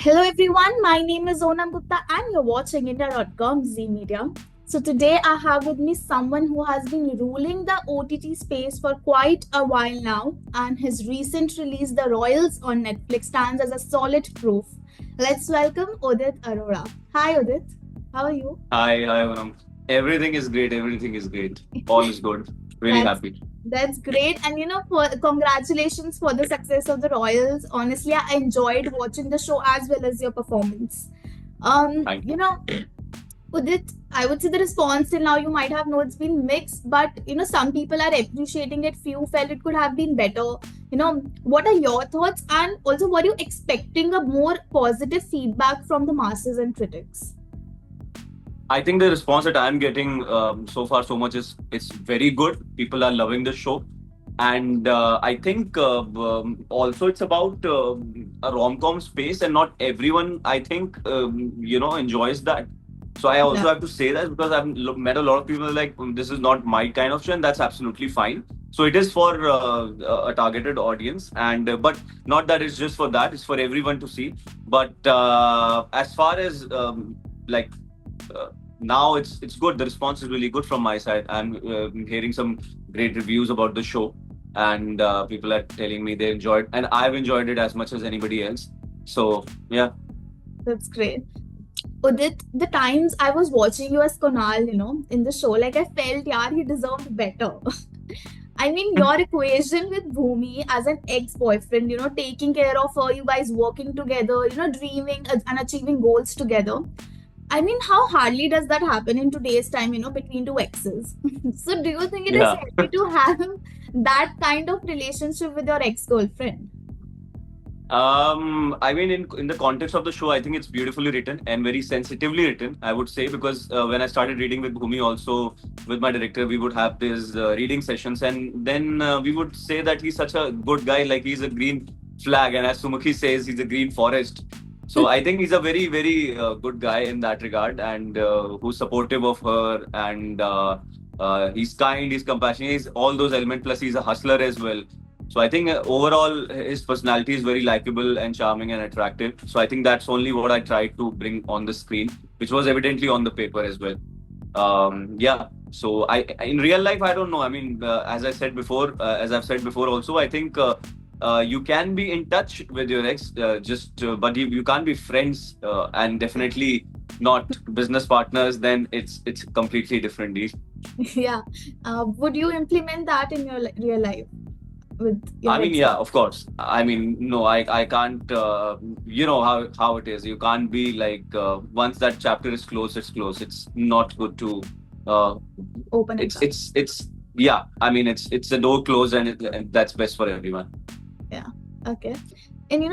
Hello everyone, my name is Onam Gupta and you're watching India.com Z Media. So today I have with me someone who has been ruling the OTT space for quite a while now, and his recent release The Royals on Netflix stands as a solid proof. Let's welcome Udit Arora. Hi Udit, how are you? Hi, Onam. Everything is great. Everything is great. All is good. Really That's happy. that's great, and congratulations for the success of the Royals. Honestly, I enjoyed watching the show as well as your performance. Um, Thank you you. know, Udit, I would say the response till now you might have known it's been mixed, but some people are appreciating it, few felt it could have been better. What are your thoughts? And also, were you expecting a more positive feedback from the masses and critics? I think the response that I'm getting so far so much is it's very good. People are loving the show, and I think also it's about a rom-com space, and not everyone I think enjoys that. So I Yeah. also have to say that because I've met a lot of people like this is not my kind of show, and that's absolutely fine. So it is for a targeted audience, and but not that it's just for that; it's for everyone to see. But as far as like uh, now it's good. The response is really good from my side. I'm hearing some great reviews about the show, and people are telling me they enjoyed, and I've enjoyed it as much as anybody else. So yeah. That's great. Udit, the times I was watching you as Kunal, in the show, like I felt, yeah, he deserved better. I mean, your equation with Bhumi as an ex-boyfriend, taking care of her, you guys working together, dreaming and achieving goals together. I mean, how hardly does that happen in today's time, between two exes? So, do you think it is Yeah. healthy to have that kind of relationship with your ex-girlfriend? I mean, in the context of the show, I think it's beautifully written and very sensitively written. I would say because when I started reading with Bhumi, also with my director, we would have these reading sessions, and then we would say that he's such a good guy, like he's a green flag, and as Sumukhi says, he's a green forest. So I think he's a very, very good guy in that regard, and who's supportive of her, and he's kind, he's compassionate, he's all those elements. Plus, he's a hustler as well. So I think overall his personality is very likable and charming and attractive. So I think that's only what I tried to bring on the screen, which was evidently on the paper as well. Yeah. So I in real life I don't know. I mean, as I've said before, also I think you can be in touch with your ex, but you can't be friends and definitely not business partners. Then it's a completely different deal. Yeah. Would you implement that in your real life with I your mean, ex? yeah, of course. I mean, no, I can't. You know how it is. You can't be like once that chapter is closed, it's closed. It's not good to. Uh, Open it back. it's yeah. I mean, it's a door closed, and that's best for everyone. Yeah. Okay. And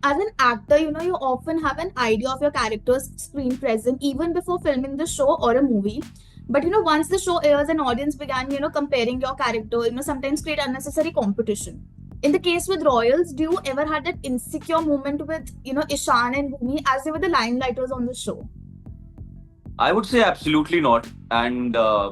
as an actor, you often have an idea of your character's screen presence even before filming the show or a movie. But once the show airs, an audience began, comparing your character, sometimes create unnecessary competition. In the case with Royals, do you ever had that insecure moment with, Ishan and Bhumi as they were the limelighters on the show? I would say absolutely not. And I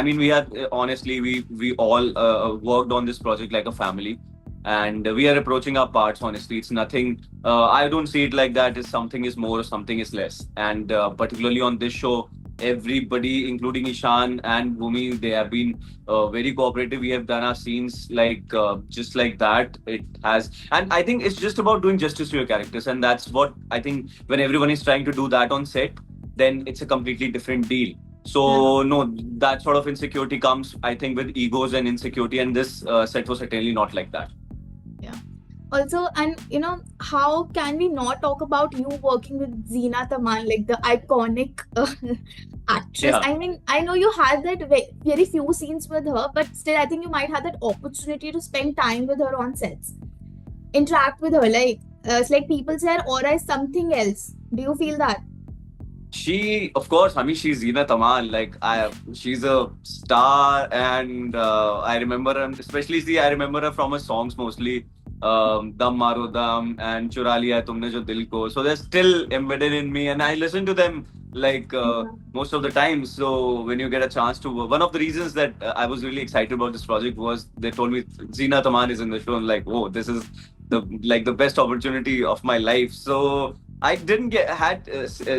mean, we had honestly, we all worked on this project like a family, and we are approaching our parts. Honestly, it's nothing. I don't see it like that. Is something is more, something is less. And particularly on this show, everybody, including Ishan and Bhumi, they have been very cooperative. We have done our scenes like just like that. It has, and I think it's just about doing justice to your characters, and that's what I think when everyone is trying to do that on set, then it's a completely different deal. Yeah. So no, that sort of insecurity comes, I think, with egos and insecurity, and this set was certainly not like that. Yeah. Also, and how can we not talk about you working with Zina Taman, like the iconic actress? Yeah. I mean, I know you had that very few scenes with her, but still, I think you might have that opportunity to spend time with her on sets, interact with her. Like, it's like people say her aura is something else. Do you feel that? She, of course, I mean, she's Zina Tamal. She's a star, and I remember her, especially see, I remember her from her songs mostly, Dam Maro Dam and Chura Liya Tumne Jo Dil Ko. So they're still embedded in me, and I listen to them like Yeah. most of the time. So when you get a chance to, one of the reasons that I was really excited about this project was they told me Zina Taman is in the show. I'm like, oh, this is the best opportunity of my life. So I didn't get had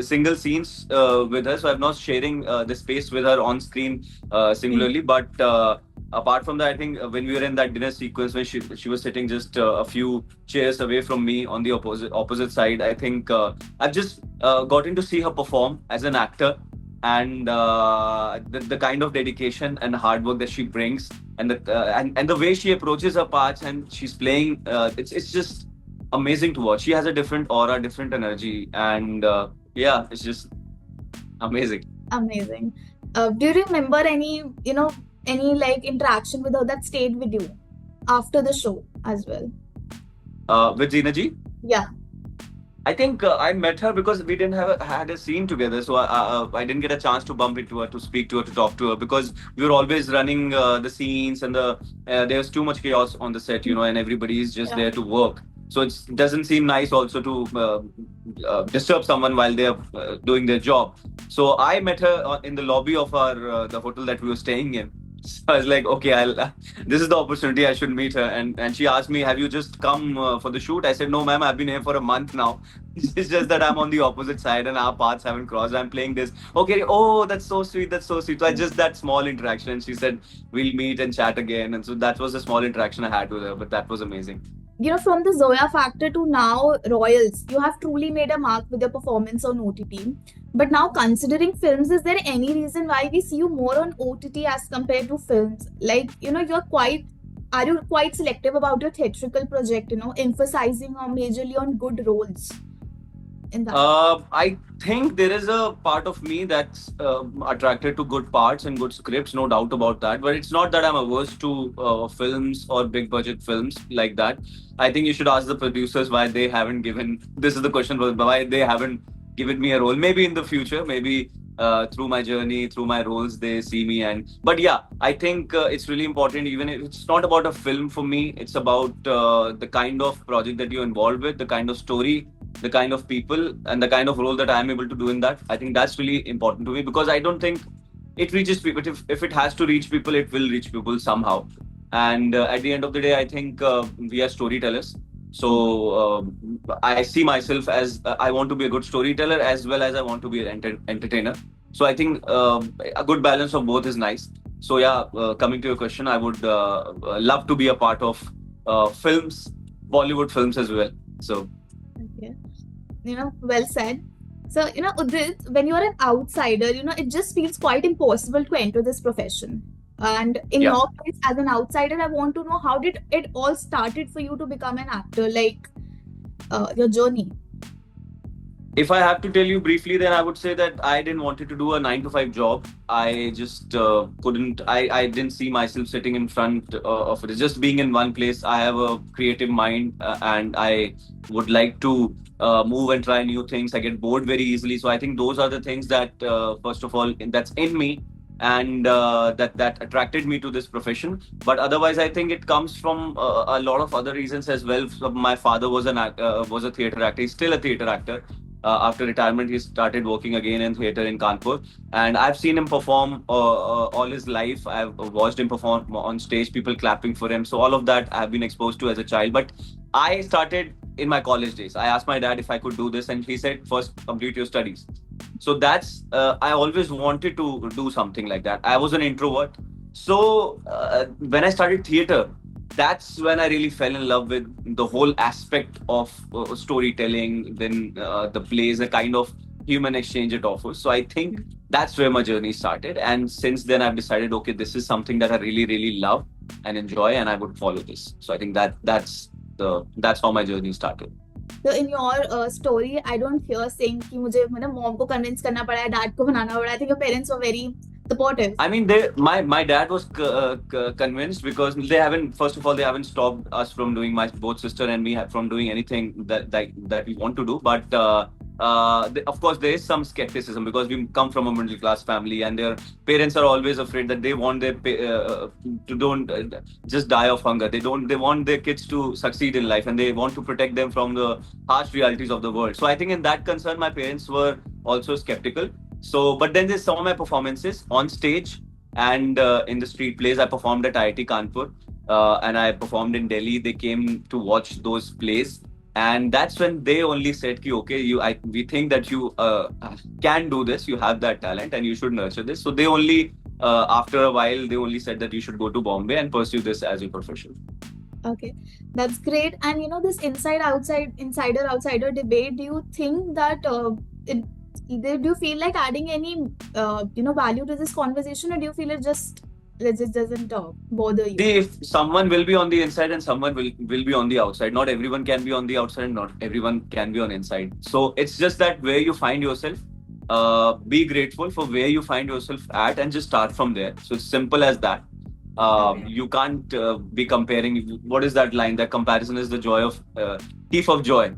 single scenes with her, so I'm not sharing the space with her on screen Hmm. singularly. But apart from that, I think when we were in that dinner sequence, when she was sitting just a few chairs away from me on the opposite side, I think I've just gotten to see her perform as an actor, and the kind of dedication and hard work that she brings, and the way she approaches her parts and she's playing, it's just amazing to watch. She has a different aura, different energy, and yeah, it's just amazing. Amazing. Do you remember any, any like interaction with her that stayed with you after the show as well? With Zina ji, Yeah. I think I met her because we didn't have had a scene together, so I didn't get a chance to bump into her, to speak to her, to talk to her, because we were always running the scenes, and there was too much chaos on the set, and everybody is just Yeah. there to work. So it doesn't seem nice also to disturb someone while they are doing their job. So I met her in the lobby of our the hotel that we were staying in. So I was like, okay, this is the opportunity. I should meet her. And she asked me, have you just come for the shoot? I said, no, ma'am, I've been here for a month now. It's just that I'm on the opposite side and our paths haven't crossed. I'm playing this. Okay, oh, that's so sweet. That's so sweet. So I just that small interaction. And she said, we'll meet and chat again. And so that was a small interaction I had with her, but that was amazing. From the Zoya Factor to now Royals, you have truly made a mark with your performance on OTT. But now, considering films, is there any reason why we see you more on OTT as compared to films? Like, are you quite selective about your theatrical project, emphasizing majorly on good roles in that? I think there is a part of me that's attracted to good parts and good scripts, no doubt about that. But it's not that I'm averse to films or big budget films like that. I think you should ask the producers why they haven't given. This is the question: why they haven't given me a role. Maybe in the future, maybe through my journey, through my roles, they see me. And but yeah, I think it's really important. Even if it's not about a film for me, it's about the kind of project that you're involved with, the kind of story, the kind of people, and the kind of role that I'm able to do in that. I think that's really important to me, because I don't think it reaches people. If it has to reach people, it will reach people somehow. And at the end of the day, I think we are storytellers. So I see myself as I want to be a good storyteller as well as I want to be an entertainer. So I think a good balance of both is nice. So yeah, coming to your question, I would love to be a part of films, Bollywood films as well. So Okay. Well said. So, Udit, when you're an outsider, it just feels quite impossible to enter this profession. And in yeah. your case, as an outsider, I want to know, how did it all started for you to become an actor, like your journey? If I have to tell you briefly, then I would say that I didn't wanted to do a 9 to 5 job. I just couldn't. I didn't see myself sitting in front of it. Just being in one place. I have a creative mind, and I would like to move and try new things. I get bored very easily. So I think those are the things that, first of all, that's in me, and that attracted me to this profession. But otherwise, I think it comes from a lot of other reasons as well. So my father was a theater actor. He's still a theater actor. After retirement, he started working again in theater in Kanpur, and I've seen him perform all his life. I've watched him perform on stage, people clapping for him. So all of that I've been exposed to as a child. But I started in my college days. I asked my dad if I could do this, and he said, "First, complete your studies." So that's I always wanted to do something like that. I was an introvert, so when I started theater, that's when I really fell in love with the whole aspect of storytelling, then the plays, the kind of human exchange it offers. So I think that's where my journey started. And since then, I've decided, okay, this is something that I really, really love and enjoy, and I would follow this. So I think that's how my journey started. So in your story, I don't hear saying कि मुझे mom को convince करना पड़ा है, dad को बनाना पड़ा. I think your parents were very supportive. I mean, my dad was convinced, because they haven't. First of all, they haven't stopped us from doing, my both sister and me from doing anything that we want to do. But of course, there is some skepticism, because we come from a middle class family, and their parents are always afraid that they want their to don't just die of hunger. They want their kids to succeed in life, and they want to protect them from the harsh realities of the world. So I think in that concern, my parents were also skeptical. So, but then they saw my performances on stage and in the street plays. I performed at IIT Kanpur. and I performed in Delhi, they came to watch those plays. And that's when they only said, ki, okay, we think that you can do this, you have that talent, and you should nurture this. So they only, after a while, they only said that you should go to Bombay and pursue this as your profession. Okay, that's great. And this insider outsider debate, do you think that do you feel like adding any value to this conversation, or do you feel it just doesn't bother you? See, if someone will be on the inside and someone will be on the outside, not everyone can be on the outside and not everyone can be on inside. So it's just that where you find yourself, be grateful for where you find yourself at and just start from there. So it's simple as that. You can't be comparing. What is that line? That comparison is the thief of joy.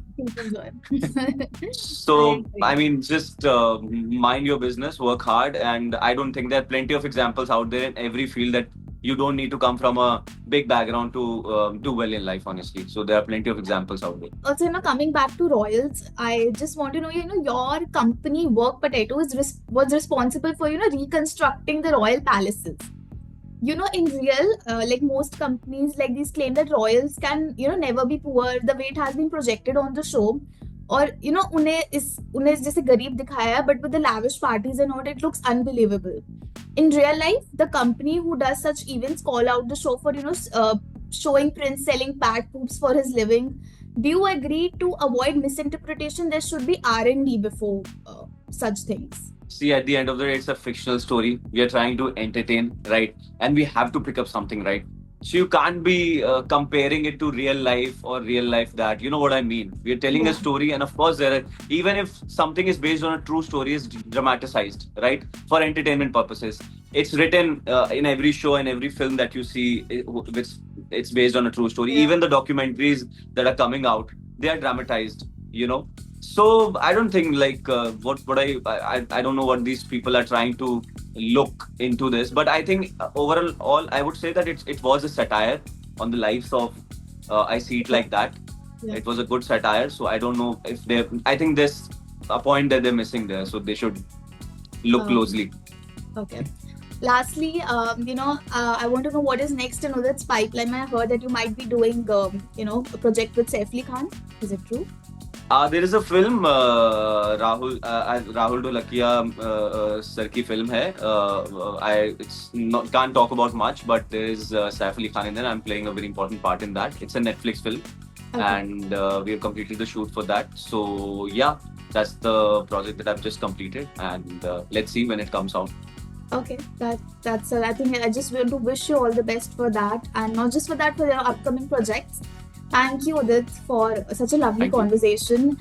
So, I mean, just mind your business, work hard, and I don't think there are plenty of examples out there in every field that you don't need to come from a big background to do well in life, honestly. So there are plenty of examples out there. Also, coming back to Royals, I just want to know, your company Work Potato was responsible for, reconstructing the royal palaces. In real, like most companies like these claim that royals can, never be poor the way it has been projected on the show. Or, उन्हें जैसे गरीब दिखाया, but with the lavish parties and all, it looks unbelievable. In real life, the company who does such events call out the show for, showing Prince selling pad poops for his living. Do you agree, to avoid misinterpretation, there should be R&D before such things? See, at the end of the day, it's a fictional story. We are trying to entertain, right? And we have to pick up something, right? So you can't be comparing it to real life or real life that. You know what I mean? We are telling a story, and of course, even if something is based on a true story, is dramatized, right? For entertainment purposes. It's written in every show and every film that you see, it's based on a true story. Yeah. Even the documentaries that are coming out, they are dramatized, So I don't think like I don't know what these people are trying to look into this, but I think overall I would say that it was a satire on the lives of. I see it like that. Yeah. It was a good satire, so I don't know if they. I think there's a point that they're missing there, so they should look closely. Okay. Lastly, I want to know what is next in Udit's pipeline. I heard that you might be doing, a project with Saif Ali Khan. Is it true? There is a film, Rahul Dholakia sir ki film hai. Can't talk about much, but there is Saif Ali Khan in there. I'm playing a very important part in that. It's a Netflix film, and we have completed the shoot for that. So yeah, that's the project that I've just completed, and let's see when it comes out. Okay, that's I think I just want to wish you all the best for that, and not just for that, for your upcoming projects. Thank you, Udit, for such a lovely Thank you. conversation.